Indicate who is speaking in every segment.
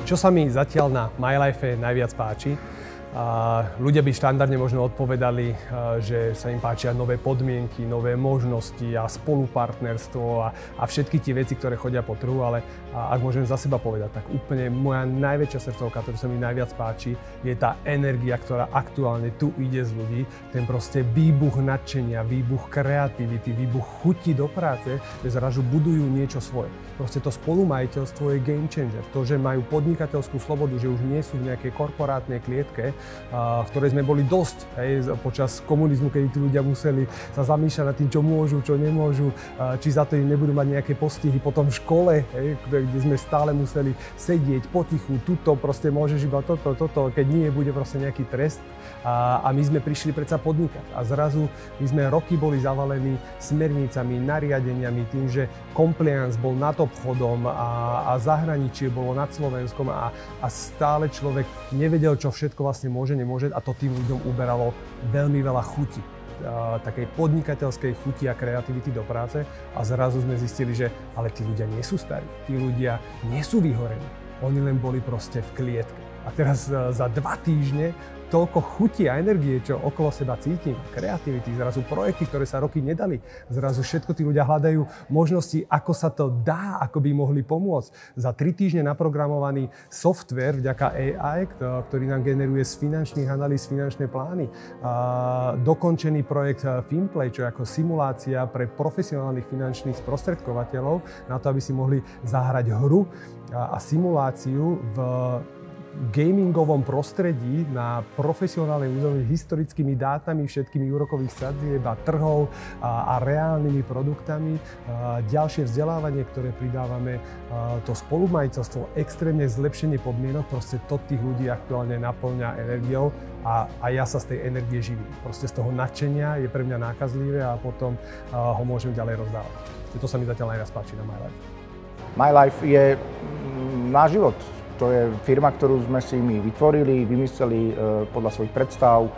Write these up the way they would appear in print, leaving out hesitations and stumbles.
Speaker 1: Čo sa mi zatiaľ na MyLife najviac páči? Ľudia by štandardne možno odpovedali, že sa im páčia nové podmienky, nové možnosti a spolupartnerstvo a všetky tie veci, ktoré chodia po trhu, ale ak môžem za seba povedať, tak úplne moja najväčšia srdcovka, ktorá sa mi najviac páči, je tá energia, ktorá aktuálne tu ide z ľudí, ten proste výbuch nadšenia, výbuch kreativity, výbuch chuti do práce, že zrazu budujú niečo svoje. Proste to spolumajiteľstvo je game changer. To, že majú podnikateľskú slobodu, že už nie sú v nejakej korporátnej klietke, v ktorej sme boli dosť počas komunizmu, keď tí ľudia museli sa zamýšľať nad tým, čo môžu, čo nemôžu, či za to im nebudú mať nejaké postihy. Potom v škole, kde sme stále museli sedieť potichu, tuto proste môžeš iba toto, keď nie, bude proste nejaký trest. A my sme prišli predsa podnikať. A zrazu my sme roky boli zavalení smernicami, nariadeniami, tým, že compliance bol nad obchodom a zahraničie bolo nad Slovenskom a stále človek nevedel, čo všetko vlastne môže, nemôže a to tým ľuďom uberalo veľmi veľa chuti. Takej podnikateľskej chuti a kreativity do práce a zrazu sme zistili, že ale tí ľudia nie sú starí, tí ľudia nie sú vyhorení, oni len boli proste v klietke. A teraz za 2 týždne toľko chuti a energie, čo okolo seba cítim, kreativity, zrazu projekty, ktoré sa roky nedali, zrazu všetko tí ľudia hľadajú možnosti, ako sa to dá, ako by mohli pomôcť. Za 3 týždne naprogramovaný software vďaka AI, ktorý nám generuje z finančných analýz finančné plány. Dokončený projekt Finplay, čo je ako simulácia pre profesionálnych finančných sprostredkovateľov na to, aby si mohli zahrať hru a simuláciu v gamingovom prostredí na profesionálnej úrovni historickými dátami, všetkými úrokových sadzieb a trhov a reálnymi produktami. Ďalšie vzdelávanie, ktoré pridávame, to spolumajiteľstvo, extrémne zlepšenie podmienok, proste to tých ľudí aktuálne naplňa energiou a ja sa z tej energie živím. Proste z toho nadšenia je pre mňa nákazlivé a potom ho môžem ďalej rozdávať. To sa mi zatiaľ najviac páči na MyLife.
Speaker 2: MyLife je náš život. To je firma, ktorú sme si my vytvorili, vymysleli podľa svojich predstav.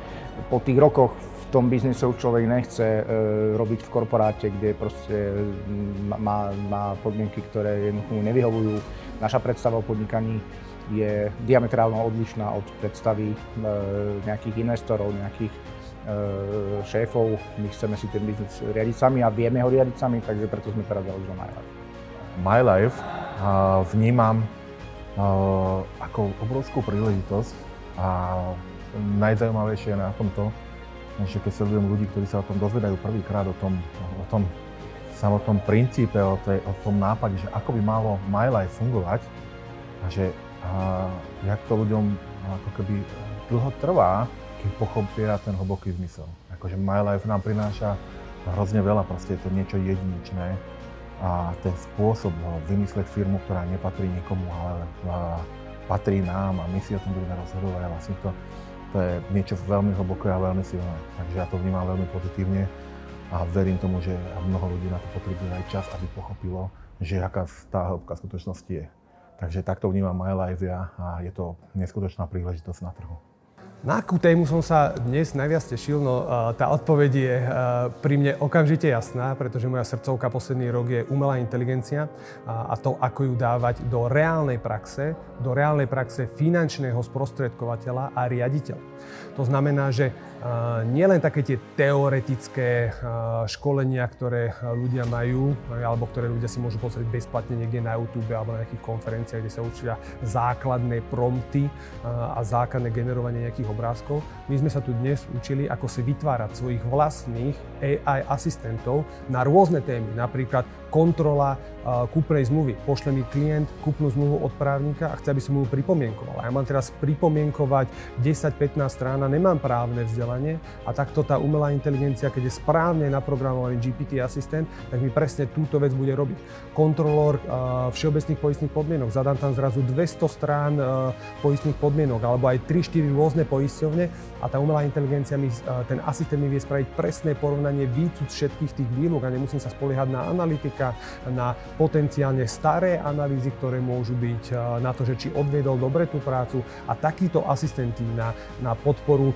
Speaker 2: Po tých rokoch v tom biznise už človek nechce robiť v korporáte, kde proste má podmienky, ktoré mu nevyhovujú. Naša predstava o podnikaní je diametrálne odlišná od predstavy nejakých investorov, nejakých šéfov. My chceme si ten biznis riadiť sami a vieme ho riadiť sami, takže preto sme teraz založili MyLife.
Speaker 3: MyLife vnímam ako obrovskú príležitosť a najzaujímavejšie je na tomto, že keď sledujem ľudí, ktorí sa o tom dozvedajú prvýkrát, o tom samotnom princípe, o tom nápade, že ako by malo MyLife fungovať a že jak to ľuďom ako keby dlho trvá, keď pochopia ten hlboký zmysel. Akože MyLife nám prináša hrozne veľa, proste je to niečo jedinečné. A ten spôsob vymysleť firmu, ktorá nepatrí nikomu, ale patrí nám a my si o tom budeme rozhodovať a vlastne to je niečo veľmi hlboké a veľmi silné. Takže ja to vnímam veľmi pozitívne a verím tomu, že mnoho ľudí na to potrebuje aj čas, aby pochopilo, že aká tá hĺbka skutočnosti je. Takže takto vnímam MyLife a je to neskutočná príležitosť na trhu.
Speaker 1: Na akú tému som sa dnes najviac tešil? No, tá odpoveď je pri mne okamžite jasná, pretože moja srdcovka posledný rok je umelá inteligencia a to, ako ju dávať do reálnej praxe finančného sprostredkovateľa a riaditeľa. To znamená, že nielen také tie teoretické školenia, ktoré ľudia majú, alebo ktoré ľudia si môžu pozrieť bezplatne niekde na YouTube alebo na nejakých konferenciách, kde sa učia základné prompty a základné generovanie nejakých obrázkov. My sme sa tu dnes učili, ako si vytvárať svojich vlastných AI asistentov na rôzne témy, napríklad kontrola kúpnej zmluvy. Pošle mi klient kúpnu zmluvu od právnika a chce, aby som mu pripomienkoval. Ja mám teraz pripomienkovať 10-15 strán a nemám právne vzdelanie a takto tá umelá inteligencia, keď je správne naprogramovaný GPT asistent, tak mi presne túto vec bude robiť. Kontrolór všeobecných poistných podmienok. Zadám tam zrazu 200 strán poistných podmienok alebo aj 3-4 rôzne poisťovne a tá umelá inteligencia ten asistent mi vie spraviť presné porovnanie výcud všetkých tých výluk a nemusím sa spoliehať na analytika človeka, na potenciálne staré analýzy, ktoré môžu byť na to, že či odviedol dobre tú prácu, a takíto asistenti na podporu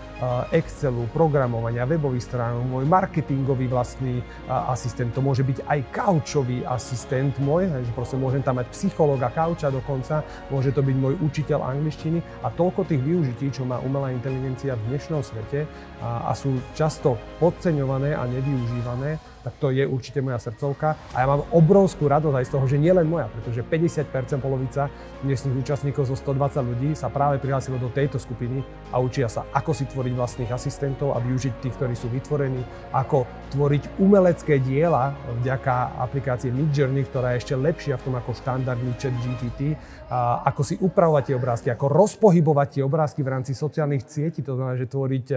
Speaker 1: Excelu, programovania, webových strán, môj marketingový vlastný asistent, to môže byť aj kaučový asistent môj, že proste môžem tam mať psychológa, kauča dokonca, môže to byť môj učiteľ angličtiny a toľko tých využití, čo má umelá inteligencia v dnešnom svete a sú často podceňované a nevyužívané, tak to je určite moja srdcovka. A ja mám obrovskú radosť aj z toho, že nielen moja, pretože 50%, polovica dnešných účastníkov zo 120 ľudí sa práve prihlásilo do tejto skupiny a učia sa, ako si tvoriť vlastných asistentov a využiť tých, ktorí sú vytvorení, ako tvoriť umelecké diela vďaka aplikácie Midjourney, ktorá je ešte lepšia v tom ako štandardný ChatGPT, a ako si upravovať tie obrázky, ako rozpohybovať tie obrázky v rámci sociálnych sietí, to znamená, že tvoriť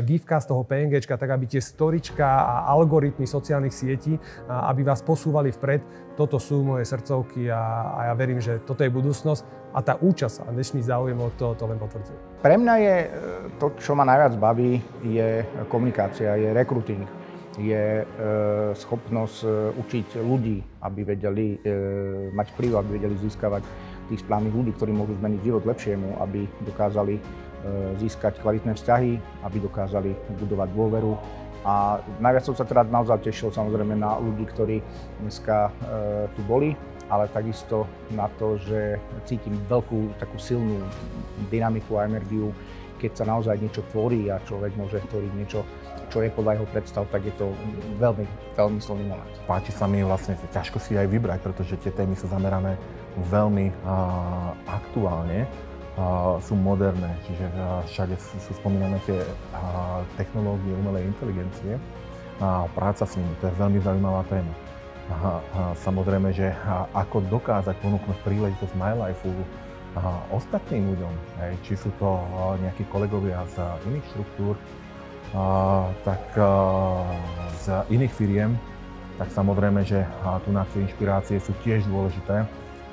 Speaker 1: gifka z toho PNGčka, tak aby tie storička a algoritmy sociálnych sietí, aby vás posúvali vpred. Toto sú moje srdcovky a ja verím, že toto je budúcnosť a tá účasť a dnešný záujem o to len potvrdzuje.
Speaker 2: Pre mňa je to, čo ma najviac baví, je komunikácia, je recruiting, je schopnosť učiť ľudí, aby vedeli mať vplyv, aby vedeli získavať tých správnych ľudí, ktorí môžu zmeniť život lepšiemu, aby dokázali získať kvalitné vzťahy, aby dokázali budovať dôveru. A najviac som sa teda naozaj tešil samozrejme na ľudí, ktorí dneska tu boli, ale takisto na to, že cítim veľkú takú silnú dynamiku a energiu, keď sa naozaj niečo tvorí a človek môže tvoriť niečo, čo je podľa jeho predstav, tak je to veľmi, veľmi silný moment.
Speaker 3: Páči sa mi vlastne, ťažko si aj vybrať, pretože tie témy sú zamerané veľmi aktuálne. Sú moderné, čiže všade sú spomínané tie technológie umelej inteligencie a práca s nimi, to je veľmi zaujímavá téma. Samozrejme, že ako dokázať ponúknuť príležitosť MyLife ostatným ľuďom, či sú to nejakí kolegovia z iných štruktúr, tak z iných firiem, tak samozrejme, že tu na tie inšpirácie sú tiež dôležité.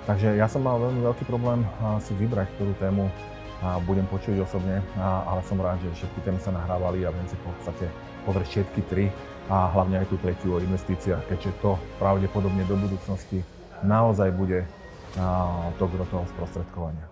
Speaker 3: Takže ja som mal veľmi veľký problém si vybrať, ktorú tému budem počuť osobne, ale som rád, že všetky témy sa nahrávali a viem si v podstate pozrieť všetky tri a hlavne aj tú tretiu o investíciách, keďže to pravdepodobne do budúcnosti naozaj bude to gro toho sprostredkovania.